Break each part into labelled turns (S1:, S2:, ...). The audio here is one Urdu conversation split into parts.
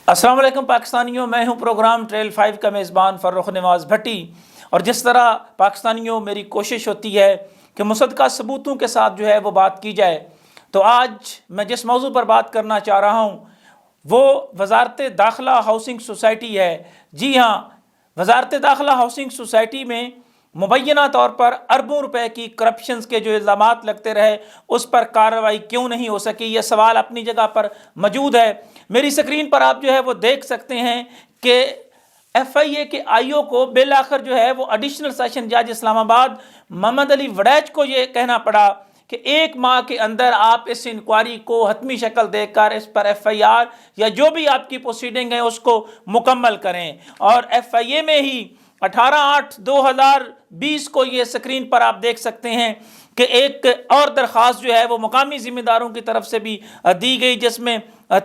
S1: السلام علیکم پاکستانیوں، میں ہوں پروگرام ٹریل 5 کا میزبان فرخ نواز بھٹی، اور جس طرح پاکستانیوں میری کوشش ہوتی ہے کہ مصدقہ ثبوتوں کے ساتھ جو ہے وہ بات کی جائے، تو آج میں جس موضوع پر بات کرنا چاہ رہا ہوں وہ وزارت داخلہ ہاؤسنگ سوسائٹی ہے۔ جی ہاں، وزارت داخلہ ہاؤسنگ سوسائٹی میں مبینہ طور پر اربوں روپے کی کرپشنز کے جو الزامات لگتے رہے، اس پر کارروائی کیوں نہیں ہو سکی؟ یہ سوال اپنی جگہ پر موجود ہے۔ میری سکرین پر آپ جو ہے وہ دیکھ سکتے ہیں کہ ایف آئی اے کے آئی او کو بالآخر جو ہے وہ ایڈیشنل سیشن جج اسلام آباد محمد علی وڑیچ کو یہ کہنا پڑا کہ 1 ماہ کے اندر آپ اس انکوائری کو حتمی شکل دے کر اس پر ایف آئی آر یا جو بھی آپ کی پروسیڈنگ ہے اس کو مکمل کریں۔ اور ایف آئی اے میں ہی 18/8/2020 کو یہ سکرین پر آپ دیکھ سکتے ہیں کہ ایک اور درخواست جو ہے وہ مقامی ذمہ داروں کی طرف سے بھی دی گئی، جس میں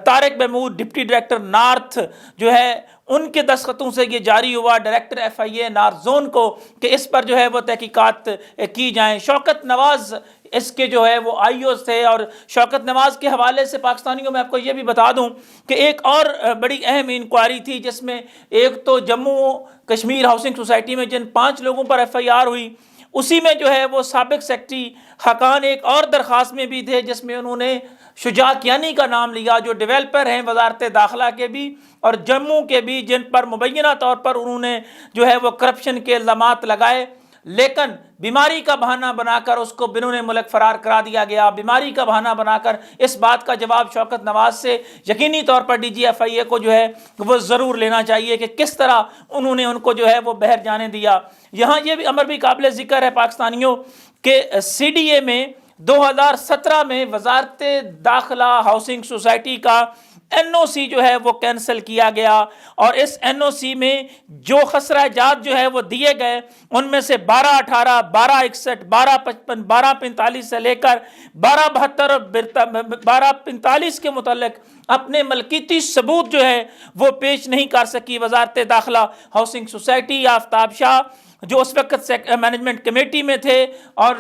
S1: Tariq Mahmood deputy director north جو ہے ان کے دستخطوں سے یہ جاری ہوا director F I A north zone کو کہ اس پر جو ہے وہ تحقیقات کی جائیں۔ شوکت نواز اس کے جو ہے وہ آئی اوز تھے، اور شوکت نواز کے حوالے سے پاکستانیوں میں آپ کو یہ بھی بتا دوں کہ ایک اور بڑی اہم انکوائری تھی، جس میں ایک تو جموں کشمیر ہاؤسنگ سوسائٹی میں جن 5 لوگوں پر ایف آئی آر ہوئی، اسی میں جو ہے وہ سابق سیکٹری حقان ایک اور درخواست میں بھی تھے، جس میں انہوں نے شجاع کیانی کا نام لیا، جو ڈیولپر ہیں وزارت داخلہ کے بھی اور جموں کے بھی، جن پر مبینہ طور پر انہوں نے جو ہے وہ کرپشن کے الزامات لگائے، لیکن بیماری کا بہانہ بنا کر اس کو بیرون ملک فرار کرا دیا گیا۔ بیماری کا بہانہ بنا کر اس بات کا جواب شوکت نواز سے یقینی طور پر ڈی جی ایف آئی اے کو جو ہے وہ ضرور لینا چاہیے کہ کس طرح انہوں نے ان کو جو ہے وہ بہر جانے دیا۔ یہاں یہ بھی امر بھی قابل ذکر ہے پاکستانیوں کہ سی ڈی اے میں 2017 میں وزارت داخلہ ہاؤسنگ سوسائٹی کا این او سی جو ہے وہ کینسل کیا گیا، اور اس این او سی میں جو خسرہ جات جو ہے وہ دیے گئے ان میں سے 12/18 12/61 12/55 12/45 سے لے کر 12/72 اور 12/45 کے متعلق اپنے ملکیتی ثبوت جو ہے وہ پیش نہیں کر سکی وزارت داخلہ ہاؤسنگ سوسائٹی۔ آفتاب شاہ جو اس وقت مینجمنٹ کمیٹی میں تھے، اور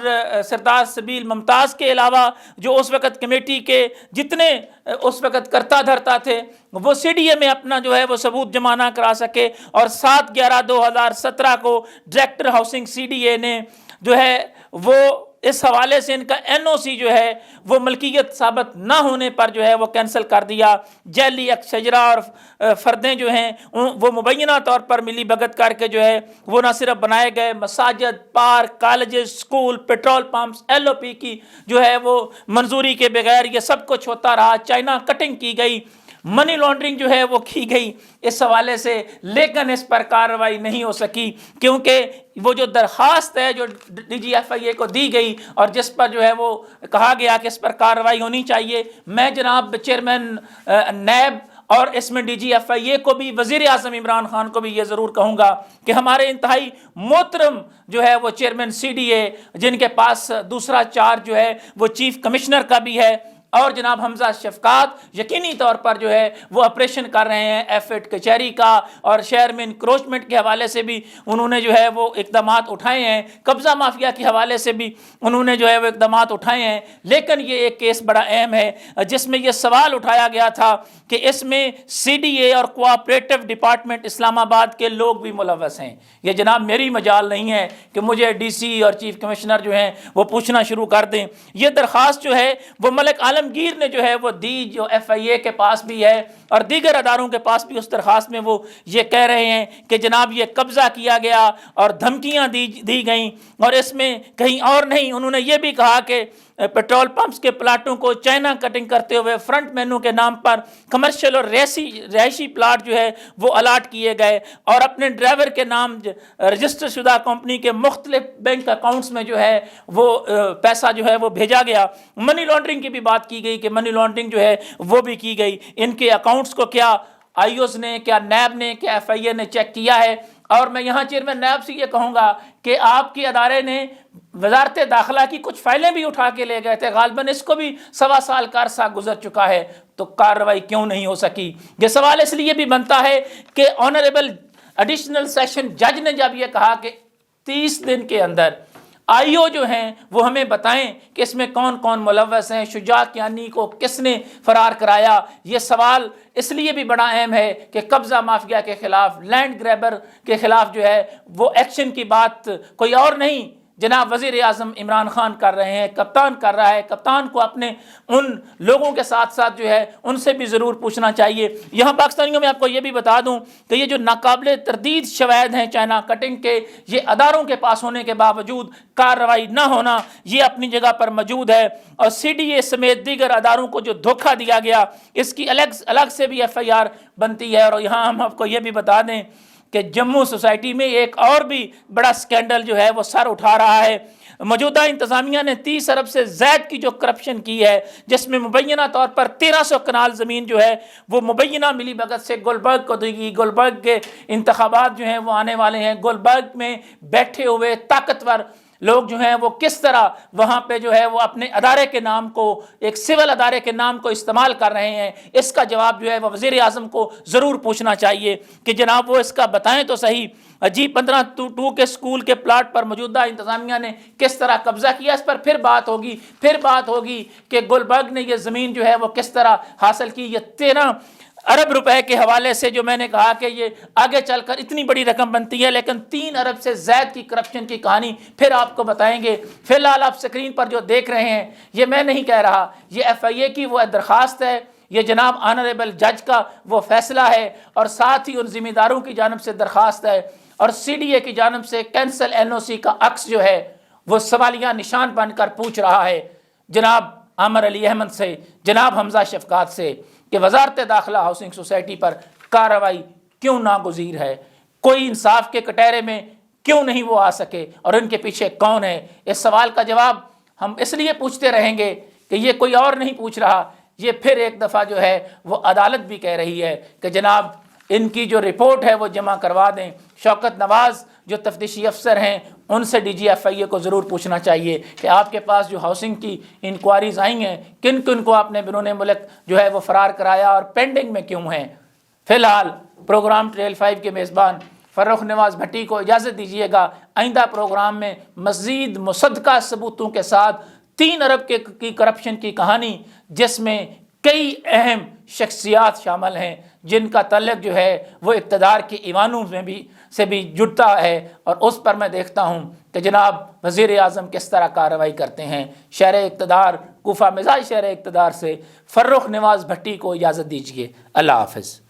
S1: سردار سبیل ممتاز کے علاوہ جو اس وقت کمیٹی کے جتنے اس وقت کرتا دھرتا تھے، وہ سی ڈی اے میں اپنا جو ہے وہ ثبوت جمع نہ کرا سکے، اور 7/11/2017 کو director housing C D A نے جو ہے وہ اس حوالے سے ان کا این او سی جو ہے وہ ملکیت ثابت نہ ہونے پر جو ہے وہ کینسل کر دیا۔ جعلی شجرا اور فردیں جو ہیں وہ مبینہ طور پر ملی بھگت کر کے جو ہے وہ نہ صرف بنائے گئے مساجد، park, colleges, school, petrol pumps, L O P کی جو ہے وہ منظوری کے بغیر یہ سب کچھ ہوتا رہا، چائنا کٹنگ کی گئی، منی لانڈرنگ جو ہے وہ کی گئی اس حوالے سے، لیکن اس پر کارروائی نہیں ہو سکی، کیونکہ وہ جو درخواست ہے جو ڈی جی ایف آئی اے کو دی گئی اور جس پر جو ہے وہ کہا گیا کہ اس پر کارروائی ہونی چاہیے، میں جناب چیئرمین نیب اور اس میں ڈی جی ایف آئی اے کو بھی، وزیر اعظم عمران خان کو بھی یہ ضرور کہوں گا کہ ہمارے انتہائی محترم جو ہے وہ چیئرمین سی ڈی اے، جن کے پاس دوسرا چارج جو ہے وہ چیف کمشنر کا بھی ہے، اور جناب حمزہ شفقات یقینی طور پر جو ہے وہ آپریشن کر رہے ہیں ایف ایٹ کچہری کا، اور شہر میں انکروچمنٹ کے حوالے سے بھی انہوں نے جو ہے وہ اقدامات اٹھائے ہیں، قبضہ مافیا کے حوالے سے بھی انہوں نے جو ہے وہ اقدامات اٹھائے ہیں۔ لیکن یہ ایک کیس بڑا اہم ہے جس میں یہ سوال اٹھایا گیا تھا کہ اس میں سی ڈی اے اور کوآپریٹو ڈپارٹمنٹ اسلام آباد کے لوگ بھی ملوث ہیں۔ یہ جناب میری مجال نہیں ہے کہ مجھے ڈی سی اور چیف کمشنر جو ہیں وہ پوچھنا شروع کر دیں۔ یہ درخواست جو ہے وہ ملک عالمگیر نے جو ہے وہ دی، جو ایف آئی اے کے پاس بھی ہے اور دیگر اداروں کے پاس بھی۔ اس درخواست میں وہ یہ کہہ رہے ہیں کہ جناب یہ قبضہ کیا گیا اور دھمکیاں دی گئیں، اور اس میں کہیں اور نہیں۔ انہوں نے یہ بھی کہا کہ پیٹرول پمپس کے پلاٹوں کو چائنا کٹنگ کرتے ہوئے فرنٹ مینو کے نام پر کمرشل اور رہائشی پلاٹ جو ہے وہ الاٹ کیے گئے، اور اپنے ڈرائیور کے نام رجسٹر شدہ کمپنی کے مختلف بینک اکاؤنٹس میں جو ہے وہ پیسہ جو ہے وہ بھیجا گیا۔ منی لانڈرنگ کی بھی بات کی گئی کہ منی لانڈرنگ جو ہے وہ بھی کی گئی۔ ان کے اکاؤنٹس کو کیا آئی اوز نے، کیا نیب نے، کیا ایف آئی اے نے چیک کیا ہے؟ اور میں یہاں چیئرمین نیب سے یہ کہوں گا کہ آپ کے ادارے نے وزارت داخلہ کی کچھ فائلیں بھی اٹھا کے لے گئے تھے، غالباً اس کو بھی 1.25 سال کا عرصہ گزر چکا ہے، تو کارروائی کیوں نہیں ہو سکی؟ یہ سوال اس لیے بھی بنتا ہے کہ آنریبل ایڈیشنل سیشن جج نے جب یہ کہا کہ 30 دن کے اندر IO جو ہیں وہ ہمیں بتائیں کہ اس میں کون کون ملوث ہیں، شجاعت کیانی کو کس نے فرار کرایا۔ یہ سوال اس لیے بھی بڑا اہم ہے کہ قبضہ مافیا کے خلاف، لینڈ گریبر کے خلاف جو ہے وہ ایکشن کی بات کوئی اور نہیں جناب وزیر اعظم عمران خان کر رہے ہیں، کپتان کر رہا ہے۔ کپتان کو اپنے ان لوگوں کے ساتھ ساتھ جو ہے ان سے بھی ضرور پوچھنا چاہیے۔ یہاں پاکستانیوں میں آپ کو یہ بھی بتا دوں کہ یہ جو ناقابل تردید شواہد ہیں چائنا کٹنگ کے، یہ اداروں کے پاس ہونے کے باوجود کارروائی نہ ہونا یہ اپنی جگہ پر موجود ہے، اور CDA سمیت دیگر اداروں کو جو دھوکہ دیا گیا اس کی الگ سے بھی FIR بنتی ہے۔ اور یہاں ہم آپ کو یہ بھی بتا دیں کہ جموں سوسائٹی میں ایک اور بھی بڑا سکینڈل جو ہے وہ سر اٹھا رہا ہے۔ موجودہ انتظامیہ نے 30 ارب سے زائد کی جو کرپشن کی ہے، جس میں مبینہ طور پر 1300 کنال زمین جو ہے وہ مبینہ ملی بھگت سے گلبرگ کو دی گئی۔ گلبرگ کے انتخابات جو ہیں وہ آنے والے ہیں، گلبرگ میں بیٹھے ہوئے طاقتور لوگ جو ہیں وہ کس طرح وہاں پہ جو ہے وہ اپنے ادارے کے نام کو، ایک سول ادارے کے نام کو استعمال کر رہے ہیں، اس کا جواب جو ہے وہ وزیر اعظم کو ضرور پوچھنا چاہیے کہ جناب وہ اس کا بتائیں تو صحیح۔ G15-2 کے سکول کے پلاٹ پر موجودہ انتظامیہ نے کس طرح قبضہ کیا، اس پر پھر بات ہوگی کہ گلبرگ نے یہ زمین جو ہے وہ کس طرح حاصل کی۔ یہ 13 ارب روپے کے حوالے سے جو میں نے کہا کہ یہ آگے چل کر اتنی بڑی رقم بنتی ہے، لیکن 3 ارب سے زائد کی کرپشن کی کہانی پھر آپ کو بتائیں گے۔ فی الحال آپ سکرین پر جو دیکھ رہے ہیں یہ میں نہیں کہہ رہا، یہ FIA کی وہ درخواست ہے، یہ جناب آنریبل جج کا وہ فیصلہ ہے، اور ساتھ ہی ان ذمہ داروں کی جانب سے درخواست ہے، اور CDA کی جانب سے کینسل NOC کا عکس جو ہے وہ سوالیہ نشان بن کر پوچھ رہا ہے جناب عامر علی احمد سے، جناب حمزہ شفقات سے کہ وزارت داخلہ ہاؤسنگ سوسائٹی پر کارروائی کیوں ناگزیر ہے، کوئی انصاف کے کٹہرے میں کیوں نہیں وہ آ سکے، اور ان کے پیچھے کون ہے۔ اس سوال کا جواب ہم اس لیے پوچھتے رہیں گے کہ یہ کوئی اور نہیں پوچھ رہا، یہ پھر ایک دفعہ جو ہے وہ عدالت بھی کہہ رہی ہے کہ جناب ان کی جو رپورٹ ہے وہ جمع کروا دیں۔ شوکت نواز جو تفتیشی افسر ہیں ان سے DG FIA کو ضرور پوچھنا چاہیے کہ آپ کے پاس جو ہاؤسنگ کی انکوائریز آئی ہیں کن کن کو آپ نے بیرون ملک جو ہے وہ فرار کرایا اور پینڈنگ میں کیوں ہیں۔ فی الحال پروگرام ٹریل 5 کے میزبان فرخ نواز بھٹی کو اجازت دیجیے گا، آئندہ پروگرام میں مزید مصدقہ ثبوتوں کے ساتھ 3 ارب کی کرپشن کی کہانی، جس میں کئی اہم شخصیات شامل ہیں جن کا تعلق جو ہے وہ اقتدار کے ایوانوں میں سے بھی جڑتا ہے، اور اس پر میں دیکھتا ہوں کہ جناب وزیر اعظم کس طرح کارروائی کرتے ہیں۔ شہر اقتدار کوفہ مزاج شہر اقتدار سے فرخ نواز بھٹی کو اجازت دیجیے۔ اللہ حافظ۔